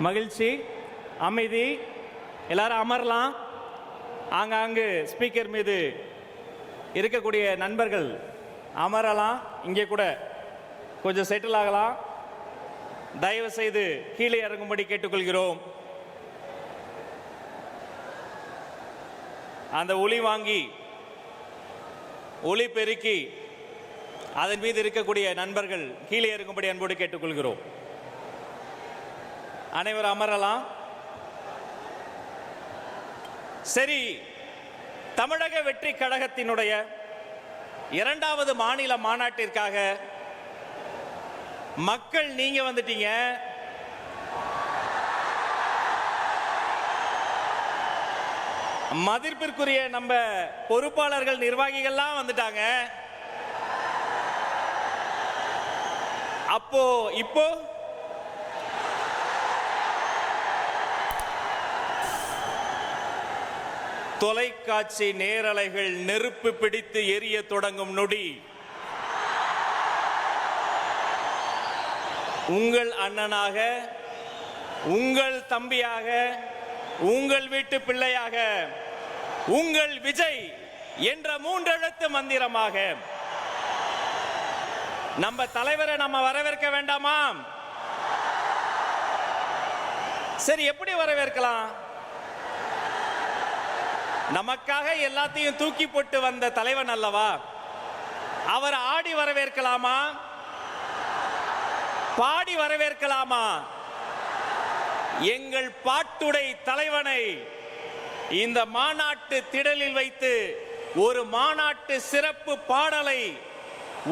மகிழ்ச்சி, அமைதி. எல்லாரும் அமரலாம். ஆங்காங்கு ஸ்பீக்கர் மீது இருக்கக்கூடிய நண்பர்கள் அமரலாம். இங்கே கூட கொஞ்சம் செட்டில் ஆகலாம். தயவு செய்து கீழே இறங்கும்படி கேட்டுக்கொள்கிறோம். அந்த ஒலி வாங்கி ஒலி பெருக்கி அதன் மீது இருக்கக்கூடிய நண்பர்கள் கீழே இறங்கும்படி அன்போடு கேட்டுக்கொள்கிறோம். அனைவரும் அமரலாம். சரி, தமிழக வெற்றி கழகத்தினுடைய 2வது மாநில மாநாட்டிற்காக மக்கள் நீங்க வந்துட்டீங்க. மதிப்பிற்குரிய நம்ம பொறுப்பாளர்கள் நிர்வாகிகள்லாம் வந்துட்டாங்க. இப்போ தொலைக்காட்சி நேரலைகள் நெருப்பு பிடித்து எரிய தொடங்கும் நொடி உங்கள் அண்ணனாக, உங்கள் தம்பியாக, உங்கள் வீட்டு பிள்ளையாக, உங்கள் விஜய் என்ற 3 எழுத்து மந்திரமாக நம்ம தலைவரை நம்ம வரவேற்க வேண்டாமா? சரி, எப்படி வரவேற்கலாம்? நமக்காக எல்லாத்தையும் தூக்கி போட்டு வந்த தலைவன் அல்லவா? அவர் ஆடி வரவேற்கலாமா? பாடி வரவேற்கலாமா? எங்கள் பாட்டுடை தலைவனை இந்த மாநாட்டு திடலில் வைத்து ஒரு மாநாட்டு சிறப்பு பாடலை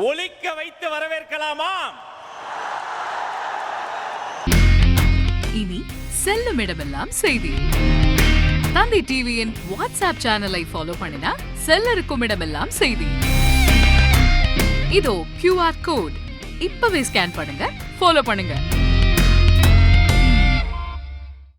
ஒலிக்க வைத்து வரவேற்கலாமா? இனி செல்லும் இடமெல்லாம் செய்தி. தந்தி டிவியின் வாட்ஸ்அப் சேனலை ஃபாலோ பண்ணினா செல்ல இருக்கும் இடமெல்லாம் செய்தி. இதோ QR கோட், இப்பவே ஸ்கேன் பண்ணுங்க, ஃபாலோ பண்ணுங்க.